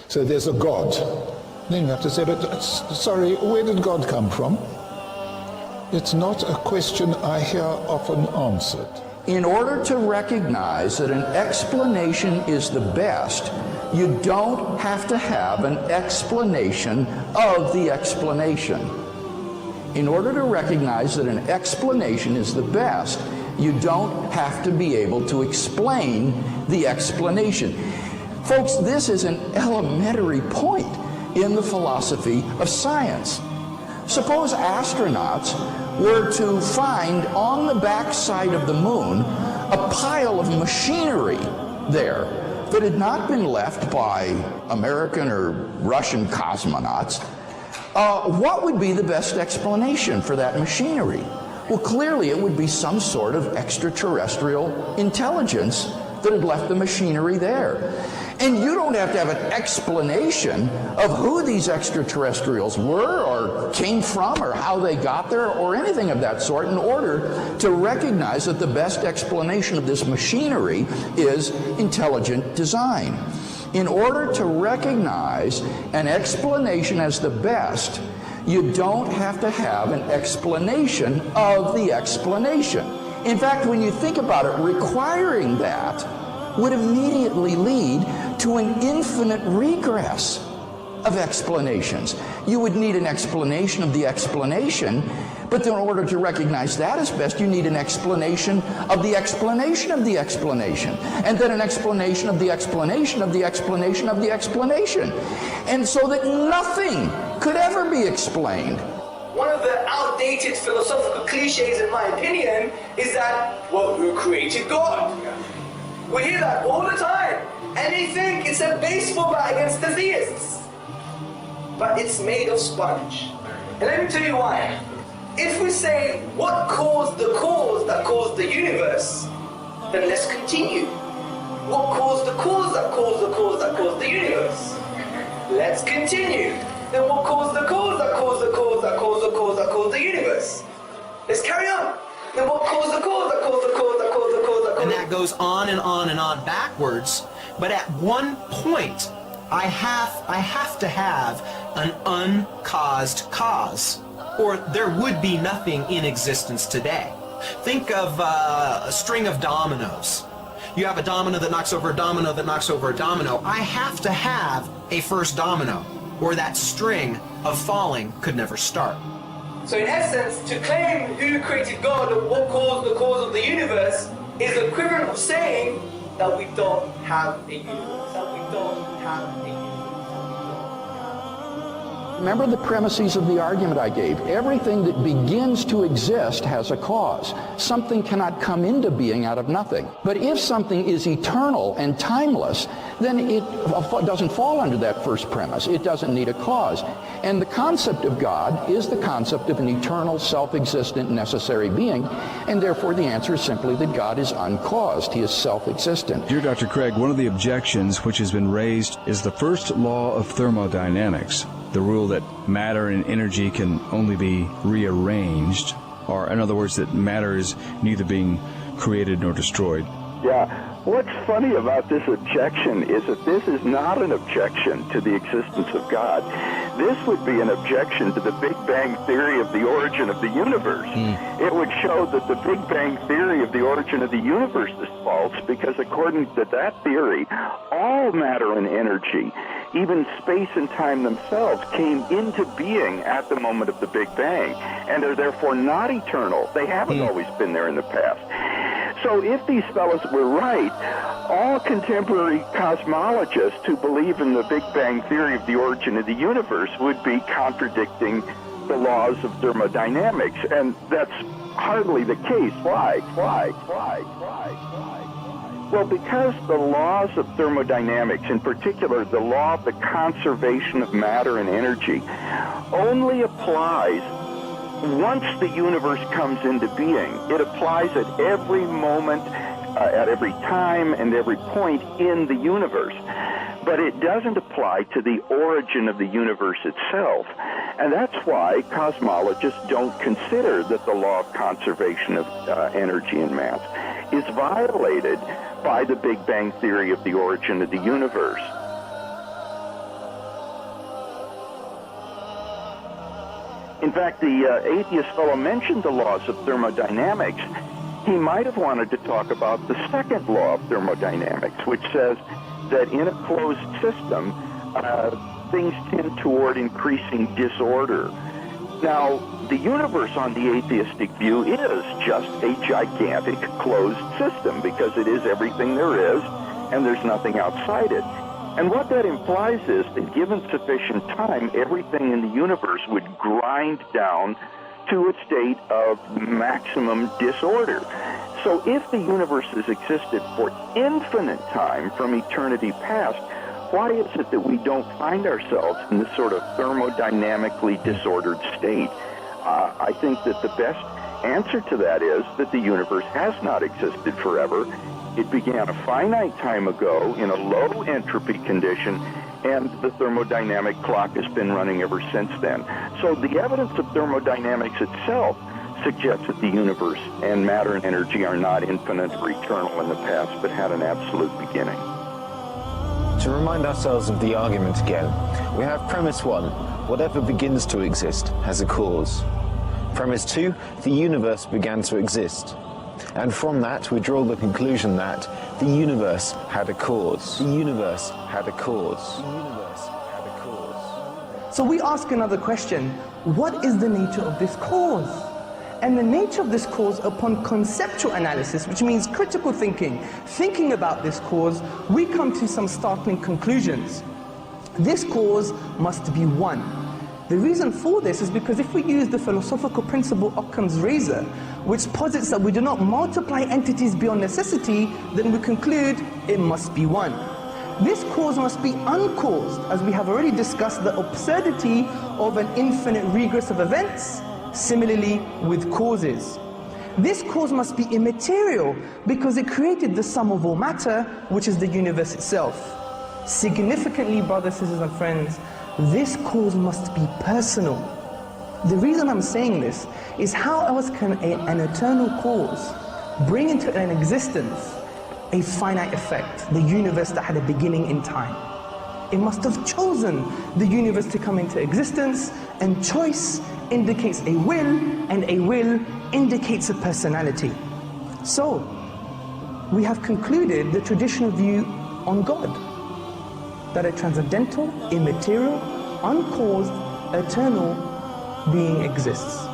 So there's a God. Then you have to say, but sorry, where did God come from? It's not a question I hear often answered. In order to recognize that an explanation is the best, you don't have to have an explanation of the explanation. In order to recognize that an explanation is the best, you don't have to be able to explain the explanation. Folks, this is an elementary point in the philosophy of science. Suppose astronauts were to find on the backside of the moon a pile of machinery there that had not been left by American or Russian cosmonauts. What would be the best explanation for that machinery? Well, clearly it would be some sort of extraterrestrial intelligence that had left the machinery there. And you don't have to have an explanation of who these extraterrestrials were or came from or how they got there or anything of that sort in order to recognize that the best explanation of this machinery is intelligent design. In order to recognize an explanation as the best, you don't have to have an explanation of the explanation. In fact, when you think about it, requiring that would immediately lead to an infinite regress of explanations. You would need an explanation of the explanation, but in order to recognize that as best, you need an explanation of the explanation of the explanation, and then an explanation of the explanation of the explanation of the explanation, and so that nothing could ever be explained. One of the outdated philosophical cliches, in my opinion, is that, well, who created God? We hear that all the time, and they think it's a baseball bat against the theists. But it's made of sponge. And let me tell you why. If we say, what caused the cause that caused the universe, then let's continue. What caused the cause that caused the cause that caused the universe? Let's continue. Then what caused the cause that caused the cause that caused the cause that caused the universe? Let's carry on. Then what caused the cause that caused the cause that caused the cause that caused? And that goes on and on and on backwards. But at one point, I have to have an uncaused cause, or there would be nothing in existence today. Think of a string of dominoes. You have a domino that knocks over a domino that knocks over a domino. I have to have a first domino, or that string of falling could never start. So in essence, to claim who created God or what caused the cause of the universe is the equivalent of saying that we don't have a universe, that we don't have a universe. Remember the premises of the argument I gave. Everything that begins to exist has a cause. Something cannot come into being out of nothing. But if something is eternal and timeless, then it doesn't fall under that first premise. It doesn't need a cause. And the concept of God is the concept of an eternal, self-existent, necessary being, and therefore the answer is simply that God is uncaused. He is self-existent. Dear Dr. Craig, one of the objections which has been raised is the first law of thermodynamics, the rule that matter and energy can only be rearranged, or in other words, that matter is neither being created nor destroyed. Yeah. What's funny about this objection is that this is not an objection to the existence of God. This would be an objection to the Big Bang theory of the origin of the universe. It would show that the Big Bang theory of the origin of the universe is false because according to that theory, all matter and energy, even space and time themselves, came into being at the moment of the Big Bang and are therefore not eternal. They haven't always been there in the past. So if these fellows were right, all contemporary cosmologists who believe in the Big Bang theory of the origin of the universe would be contradicting the laws of thermodynamics, and that's hardly the case. Why? Well, because the laws of thermodynamics, in particular the law of the conservation of matter and energy, only applies once the universe comes into being. It applies at every moment, at every time, and every point in the universe. But it doesn't apply to the origin of the universe itself. And that's why cosmologists don't consider that the law of conservation of energy and mass is violated by the Big Bang theory of the origin of the universe. In fact, the atheist fellow mentioned the laws of thermodynamics. He might have wanted to talk about the second law of thermodynamics, which says that in a closed system, things tend toward increasing disorder. Now, the universe on the atheistic view is just a gigantic closed system because it is everything there is and there's nothing outside it. And what that implies is that given sufficient time, everything in the universe would grind down to a state of maximum disorder. So if the universe has existed for infinite time from eternity past, why is it that we don't find ourselves in this sort of thermodynamically disordered state? I think that the best answer to that is that the universe has not existed forever. It began a finite time ago in a low entropy condition, and the thermodynamic clock has been running ever since then. So the evidence of thermodynamics itself suggests that the universe and matter and energy are not infinite or eternal in the past, but had an absolute beginning. To remind ourselves of the argument again, we have premise 1, whatever begins to exist has a cause. Premise 2, the universe began to exist. And from that, we draw the conclusion that the universe had a cause. The universe had a cause. The universe had a cause. So we ask another question, what is the nature of this cause? And the nature of this cause upon conceptual analysis, which means critical thinking about this cause, we come to some startling conclusions. This cause must be one. The reason for this is because if we use the philosophical principle Occam's razor, which posits that we do not multiply entities beyond necessity, then we conclude it must be one. This cause must be uncaused, as we have already discussed the absurdity of an infinite regress of events, similarly with causes. This cause must be immaterial because it created the sum of all matter, which is the universe itself. Significantly, brothers, sisters and friends, this cause must be personal. The reason I'm saying this is how else can an eternal cause bring into an existence a finite effect, the universe that had a beginning in time? It must have chosen the universe to come into existence, and choice indicates a will, and a will indicates a personality. So, we have concluded the traditional view on God, that a transcendental, immaterial, uncaused, eternal being exists.